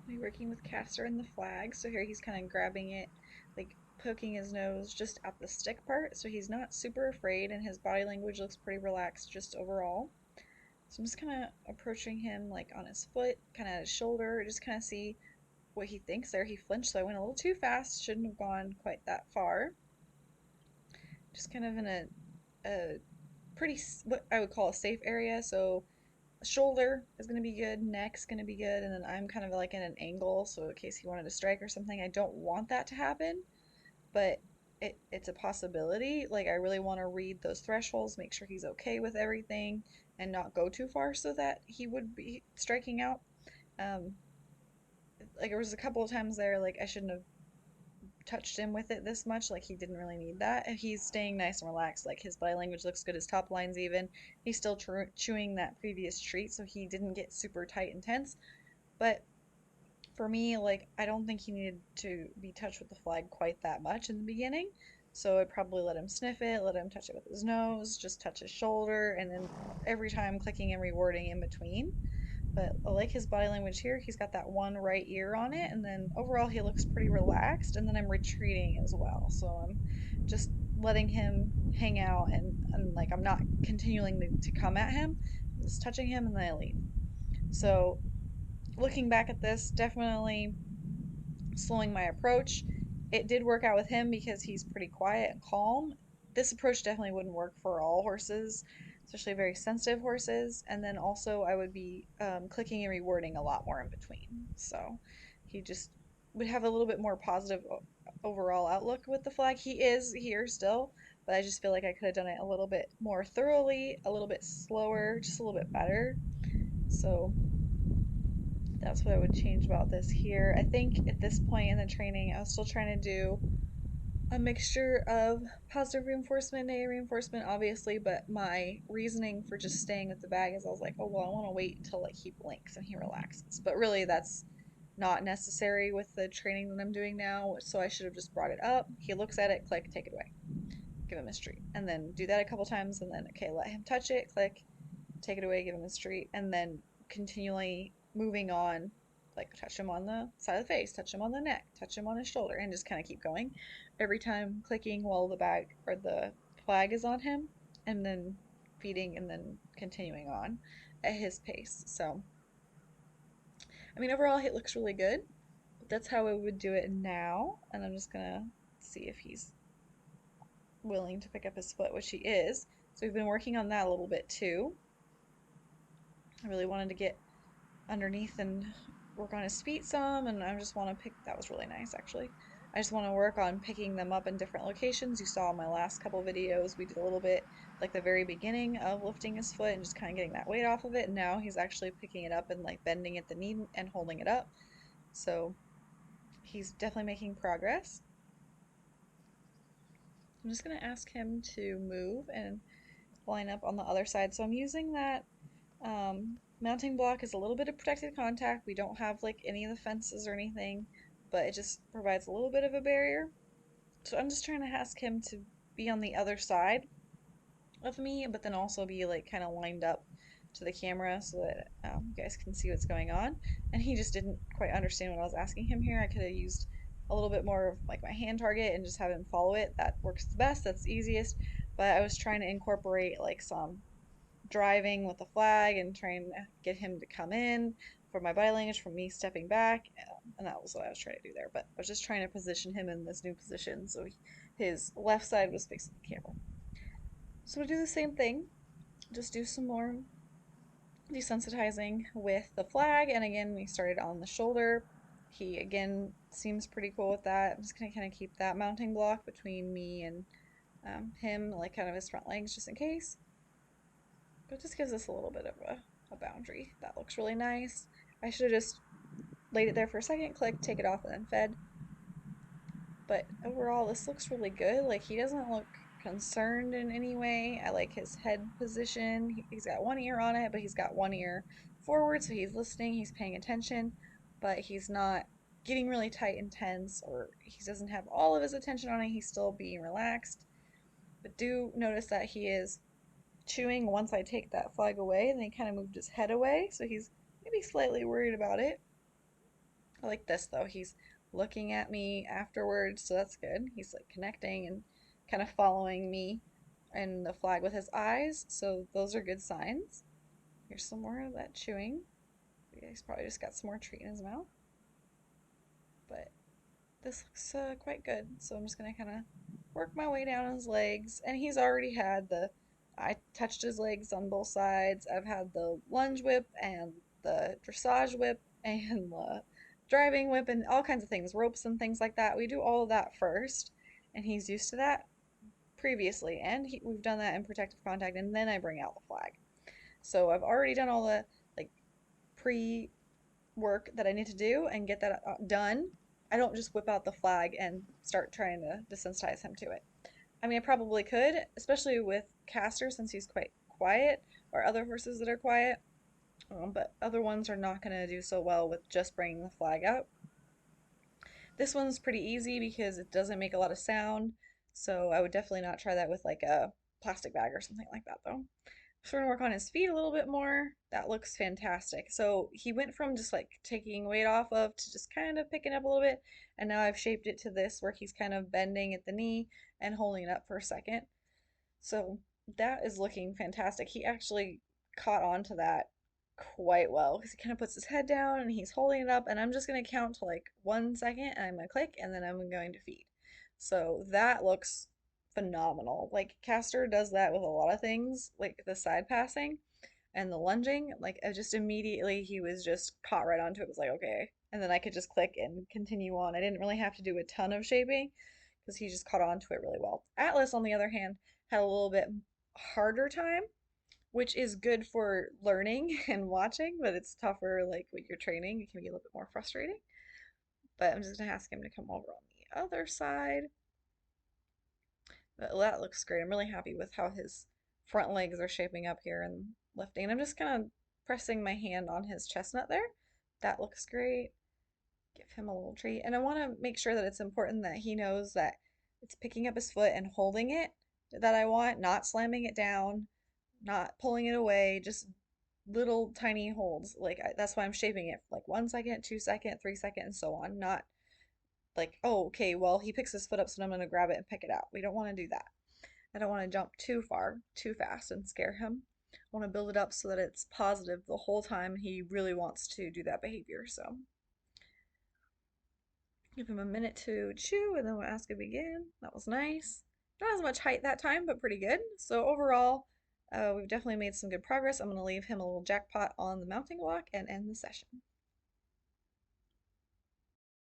We're working with Castor and the flag. So here he's kind of grabbing it, like poking his nose just at the stick part. So he's not super afraid and his body language looks pretty relaxed just overall. So I'm just kind of approaching him like on his foot, kind of at his shoulder, just kind of see what he thinks there. He flinched, so I went a little too fast. Shouldn't have gone quite that far. Just kind of in a pretty, what I would call a safe area. So shoulder is going to be good, neck's going to be good, and then I'm kind of like in an angle, so in case he wanted to strike or something, I don't want that to happen, but it's a possibility. Like, I really want to read those thresholds, make sure he's okay with everything, and not go too far so that he would be striking out. Um, like, there was a couple of times there, like, I shouldn't have touched him with it this much. Like, he didn't really need that. And he's staying nice and relaxed. Like, his body language looks good. His top line's even. He's still chewing that previous treat, so he didn't get super tight and tense. But for me, like, I don't think he needed to be touched with the flag quite that much in the beginning. So I probably let him sniff it, let him touch it with his nose, just touch his shoulder, and then every time clicking and rewarding in between. But I like his body language here. He's got that one right ear on it, and then overall he looks pretty relaxed. And then I'm retreating as well, so I'm just letting him hang out, and like I'm not continuing to come at him. I'm just touching him, and then I leave. So looking back at this, definitely slowing my approach. It did work out with him because he's pretty quiet and calm. This approach definitely wouldn't work for all horses, especially very sensitive horses. And then also, I would be clicking and rewarding a lot more in between. So he just would have a little bit more positive overall outlook with the flag. He is here still, but I just feel like I could have done it a little bit more thoroughly, a little bit slower, just a little bit better. So that's what I would change about this here. I think at this point in the training, I was still trying to do a mixture of positive reinforcement, negative reinforcement, obviously, but my reasoning for just staying with the bag is I was like, oh, well, I want to wait until like he blinks and he relaxes. But really, that's not necessary with the training that I'm doing now, so I should have just brought it up. He looks at it, click, take it away, give him his treat. And then do that a couple times, and then, okay, let him touch it, click, take it away, give him his treat, and then continually moving on, like touch him on the side of the face, touch him on the neck, touch him on his shoulder, and just kind of keep going. Every time clicking while the bag or the flag is on him, and then feeding, and then continuing on at his pace. So, I mean, overall, it looks really good. But that's how I would do it now, and I'm just gonna see if he's willing to pick up his foot, which he is. So we've been working on that a little bit too. I really wanted to get underneath and work on his feet some, and I just want to pick, that was really nice actually. I just want to work on picking them up in different locations. You saw in my last couple videos we did a little bit like the very beginning of lifting his foot and just kind of getting that weight off of it, and now he's actually picking it up and like bending at the knee and holding it up. So he's definitely making progress. I'm just going to ask him to move and line up on the other side. So I'm using that mounting block is a little bit of protected contact. We don't have like any of the fences or anything, but it just provides a little bit of a barrier. So I'm just trying to ask him to be on the other side of me, but then also be like kind of lined up to the camera so that you guys can see what's going on. And he just didn't quite understand what I was asking him here. I could have used a little bit more of like my hand target and just have him follow it. That works the best, that's the easiest. But I was trying to incorporate like some driving with the flag and trying to get him to come in for my body language, from me stepping back, and that was what I was trying to do there. But I was just trying to position him in this new position so his left side was facing the camera. So we'll do the same thing, just do some more desensitizing with the flag, and again we started on the shoulder. He again seems pretty cool with that. I'm just gonna kind of keep that mounting block between me and him, like kind of his front legs just in case. But it just gives us a little bit of a boundary. That looks really nice. I should have just laid it there for a second, click, take it off, and then fed. But overall, this looks really good. Like, he doesn't look concerned in any way. I like his head position. He's got one ear on it, but he's got one ear forward, so he's listening, he's paying attention, but he's not getting really tight and tense, or he doesn't have all of his attention on it. He's still being relaxed. But do notice that he is chewing once I take that flag away, and then he kind of moved his head away, so he's maybe slightly worried about it. I like this though. He's looking at me afterwards, so that's good. He's like connecting and kind of following me and the flag with his eyes, so those are good signs. Here's some more of that chewing. Yeah, he's probably just got some more treat in his mouth, but this looks quite good. So I'm just gonna kind of work my way down his legs, and he's already had the. I touched his legs on both sides. I've had the lunge whip and the dressage whip and the driving whip and all kinds of things, ropes and things like that. We do all of that first, and he's used to that previously, and we've done that in protective contact, and then I bring out the flag. So I've already done all the like pre work that I need to do and get that done. I don't just whip out the flag and start trying to desensitize him to it. I mean, I probably could, especially with Castor since he's quite quiet, or other horses that are quiet, but other ones are not going to do so well with just bringing the flag out. This one's pretty easy because it doesn't make a lot of sound, so I would definitely not try that with like a plastic bag or something like that though. So we're gonna work on his feet a little bit more. That looks fantastic. So he went from just like taking weight off of to just kind of picking up a little bit, and now I've shaped it to this where he's kind of bending at the knee and holding it up for a second. So that is looking fantastic. He actually caught on to that quite well because he kind of puts his head down and he's holding it up, and I'm just going to count to like 1 second and I'm going to click and then I'm going to feed. So that looks phenomenal. Like Castor does that with a lot of things, like the side passing and the lunging. Like I just immediately he was just caught right onto it. It was like, okay. And then I could just click and continue on. I didn't really have to do a ton of shaping because he just caught on to it really well. Atlas, on the other hand, had a little bit harder time, which is good for learning and watching, but it's tougher like when you're training. It can be a little bit more frustrating. But I'm just gonna ask him to come over on the other side. But that looks great. I'm really happy with how his front legs are shaping up here and lifting. And I'm just kind of pressing my hand on his chestnut there. That looks great. Give him a little treat. And I want to make sure that it's important that he knows that it's picking up his foot and holding it that I want, not slamming it down, not pulling it away, just little tiny holds. Like that's why I'm shaping it like 1 second, 2 second, 3 second, and so on. Not like, oh, okay, well, he picks his foot up, so I'm going to grab it and pick it out. We don't want to do that. I don't want to jump too far, too fast, and scare him. I want to build it up so that it's positive the whole time he really wants to do that behavior. So give him a minute to chew, and then we'll ask him again. That was nice. Not as much height that time, but pretty good. So overall, we've definitely made some good progress. I'm going to leave him a little jackpot on the mounting block and end the session.